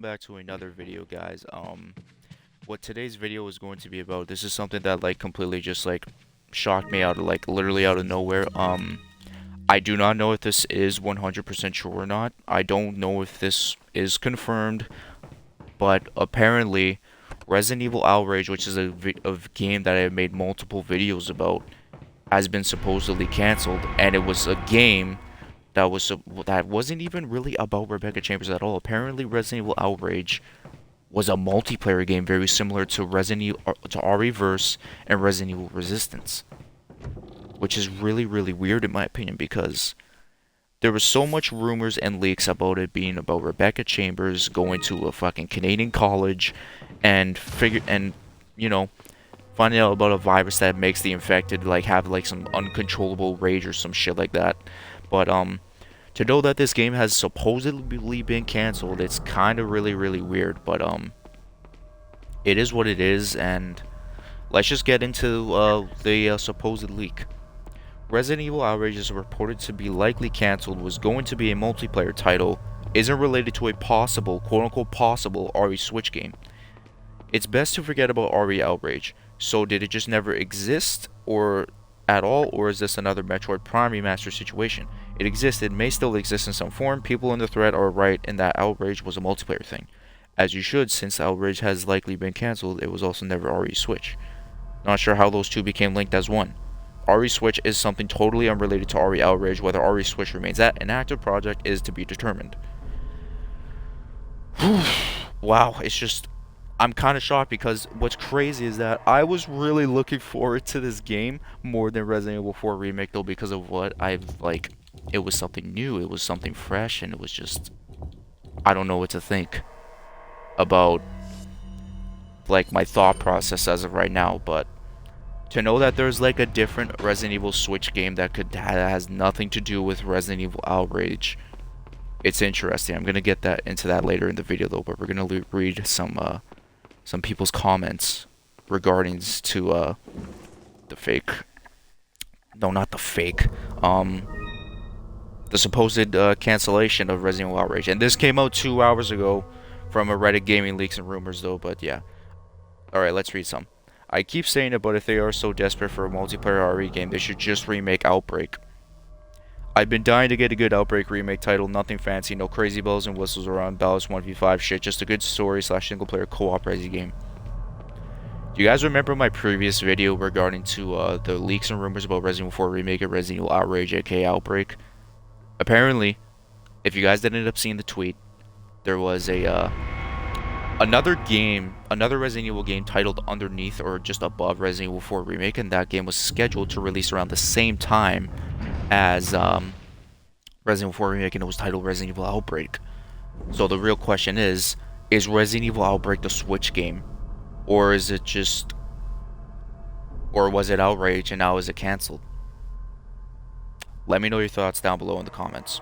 Back to another video, guys. What today's video is going to be about, this is something that like completely just like shocked me out of like literally out of nowhere. I do not know if this is 100% true or not. I don't know if this is confirmed, but apparently Resident Evil Outrage, which is a game that I have made multiple videos about, has been supposedly canceled, and it was a game that wasn't even really about Rebecca Chambers at all. Apparently, Resident Evil Outrage was a multiplayer game very similar to Resident Evil to Re:Verse and Resident Evil Resistance, which is really weird in my opinion because there was so much rumors and leaks about it being about Rebecca Chambers going to a fucking Canadian college and you know finding out about a virus that makes the infected like have like some uncontrollable rage or some shit like that. But to know that this game has supposedly been canceled, it's kind of really weird. But it is what it is, and let's just get into the supposed leak. Resident Evil Outrage is reported to be likely canceled, was going to be a multiplayer title, isn't related to a possible, quote-unquote possible, RE Switch game. It's best to forget about RE Outrage. So did it just never exist, or at all, or is this another Metroid Prime remaster situation? It existed, may still exist in some form. People in the thread are right in that Outrage was a multiplayer thing. As you should, since Outrage has likely been cancelled, it was also never RE Switch. Not sure how those two became linked as one. RE Switch is something totally unrelated to RE Outrage. Whether RE Switch remains an active project is to be determined. Wow, it's just I'm kind of shocked because what's crazy is that I was really looking forward to this game more than Resident Evil 4 Remake though because of what I've like it was something new, it was something fresh, and it was just I don't know what to think about like my thought process as of right now, but to know that there's like a different Resident Evil Switch game that has nothing to do with Resident Evil Outrage, it's interesting. I'm gonna get that into that later in the video though, but we're gonna read some people's comments regarding to the fake, no, not the fake, the supposed cancellation of Resident Evil Outrage. And this came out 2 hours ago from a Reddit gaming leaks and rumors though, but yeah. Alright, let's read some. I keep saying it, but if they are so desperate for a multiplayer RE game, they should just remake Outbreak. I've been dying to get a good Outbreak remake title, nothing fancy, no crazy bells and whistles around Dallas 1v5 shit, just a good story slash single player co-op resi game. Do you guys remember my previous video regarding to the leaks and rumors about Resident Evil 4 Remake and Resident Evil Outrage aka Outbreak? Apparently, if you guys didn't end up seeing the tweet, there was a another game, another Resident Evil game titled underneath or just above Resident Evil 4 Remake, and that game was scheduled to release around the same time as Resident Evil 4 Remake, and it was titled Resident Evil Outbreak. So the real question is Resident Evil Outbreak the Switch game? Or is it just... Or was it Outrage and now is it cancelled? Let me know your thoughts down below in the comments.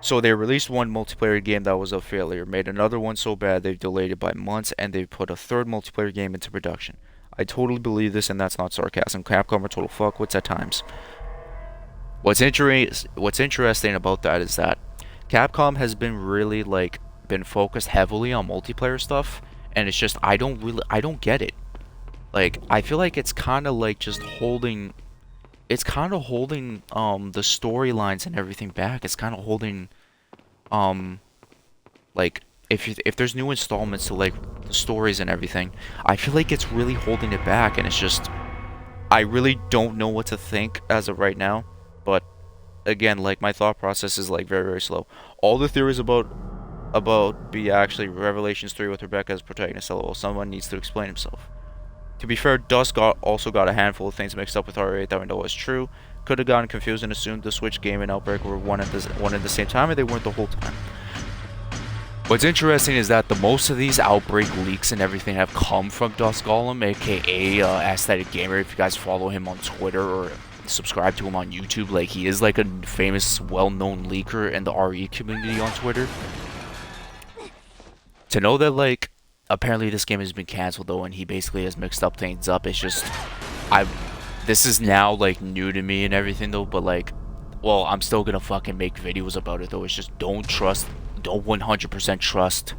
So they released one multiplayer game that was a failure, made another one so bad they've delayed it by months, and they've put a third multiplayer game into production. I totally believe this, and that's not sarcasm. Capcom are total fuckwits at times. What's interesting about that is that Capcom has been really like been focused heavily on multiplayer stuff, and it's just I don't get it. Like I feel like it's kind of like just holding the storylines and everything back. It's kind of holding like if there's new installments to like the stories and everything, I feel like it's really holding it back, and it's just I really don't know what to think as of right now. But again, like my thought process is like very slow. All the theories about be actually Revelations 3 with Rebecca as protagonist. LOL, someone needs to explain himself. To be fair, Dusk also got a handful of things mixed up with R8 that we know is true. Could have gotten confused and assumed the Switch game and Outbreak were one at the same time, and they weren't the whole time. What's interesting is that the most of these Outbreak leaks and everything have come from Dusk Golem, aka Aesthetic Gamer. If you guys follow him on Twitter or subscribe to him on YouTube, like he is like a famous, well-known leaker in the RE community on Twitter. To know that like apparently this game has been canceled though, and he basically has mixed up things up, it's just this is now like new to me and everything though, but like, well, I'm still gonna fucking make videos about it though. It's just don't 100% trust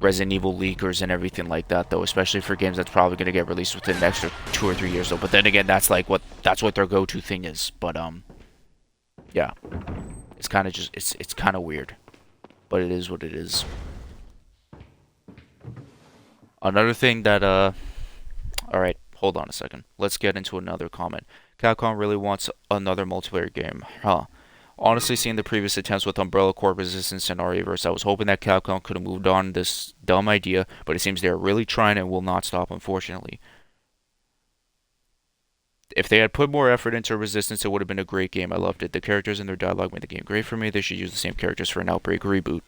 Resident Evil leakers and everything like that, though, especially for games that's probably going to get released within the next 2 or 3 years, though. But then again, that's what their go-to thing is. But yeah, it's kind of just it's kind of weird, but it is what it is. Another thing that all right, hold on a second. Let's get into another comment. Capcom really wants another multiplayer game, huh? Honestly, seeing the previous attempts with Umbrella Corp, Resistance, and RE-verse, I was hoping that Capcom could have moved on this dumb idea, but it seems they are really trying and will not stop, unfortunately. If they had put more effort into Resistance, it would have been a great game. I loved it. The characters and their dialogue made the game great for me. They should use the same characters for an Outbreak reboot.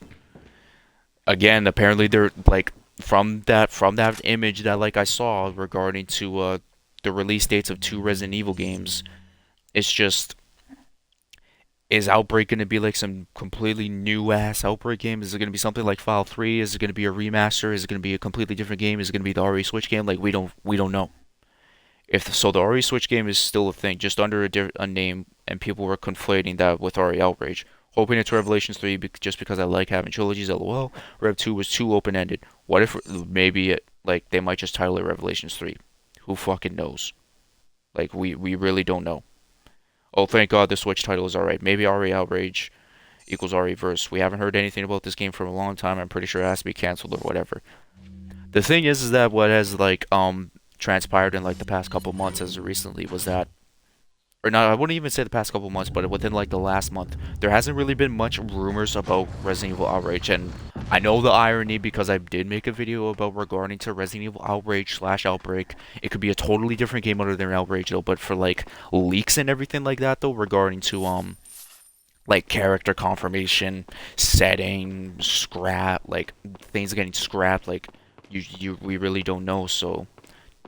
Again, apparently they're like from that image that like I saw regarding to the release dates of 2 Resident Evil games. It's just, is Outbreak going to be like some completely new ass Outbreak game? Is it going to be something like File 3? Is it going to be a remaster? Is it going to be a completely different game? Is it going to be the RE Switch game? Like we don't know. If so, the RE Switch game is still a thing, just under a name, and people were conflating that with RE Outrage. Hoping it's Revelations 3 just because I like having trilogies. LOL. Rev 2 was too open-ended. What if maybe like they might just title it Revelations 3? Who fucking knows? Like we really don't know. Oh, thank God the Switch title is alright. Maybe RE Outrage equals RE Verse. We haven't heard anything about this game for a long time. I'm pretty sure it has to be canceled or whatever. The thing is that what has like transpired in like the past couple months as of recently was that, or not, I wouldn't even say the past couple months, but within like the last month, there hasn't really been much rumors about Resident Evil Outrage. And I know the irony because I did make a video about regarding to Resident Evil Outrage / Outbreak. It could be a totally different game other than Outrage though, but for like leaks and everything like that though, regarding to like character confirmation, setting, scrap, like things getting scrapped, like we really don't know. So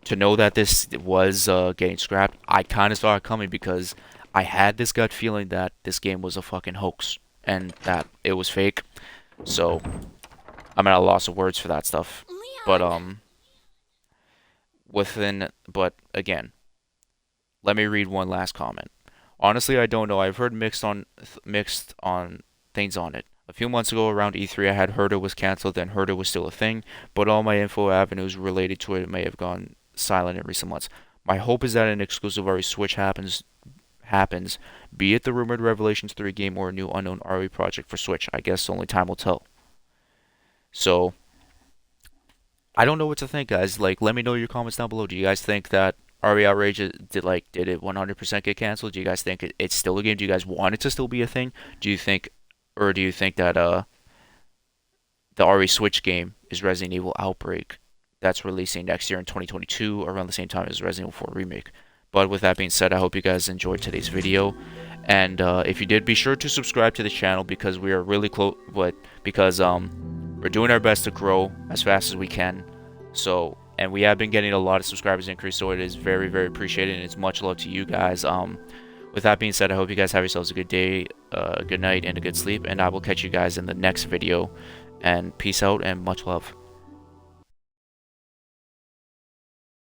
to know that this was getting scrapped, I kind of saw it coming because I had this gut feeling that this game was a fucking hoax and that it was fake. So I'm at a loss of words for that stuff. But but again, let me read one last comment. Honestly, I don't know. I've heard mixed on things on it. A few months ago around E3, I had heard it was cancelled and heard it was still a thing, but all my info avenues related to it may have gone silent in recent months. My hope is that an exclusive RE Switch happens, be it the rumored Revelations 3 game or a new unknown RE project for Switch. I guess only time will tell. So, I don't know what to think, guys. Like, let me know your comments down below. Do you guys think that RE Outrage did it 100% get canceled? Do you guys think it's still a game? Do you guys want it to still be a thing? Do you think that the RE Switch game is Resident Evil Outbreak that's releasing next year in 2022 around the same time as Resident Evil 4 Remake? But with that being said, I hope you guys enjoyed today's video, and if you did, be sure to subscribe to the channel because we are really close, because we're doing our best to grow as fast as we can. So, and we have been getting a lot of subscribers increase, so it is very, very appreciated, and it's much love to you guys. With that being said, I hope you guys have yourselves a good day, good night, and a good sleep, and I will catch you guys in the next video, and peace out and much love.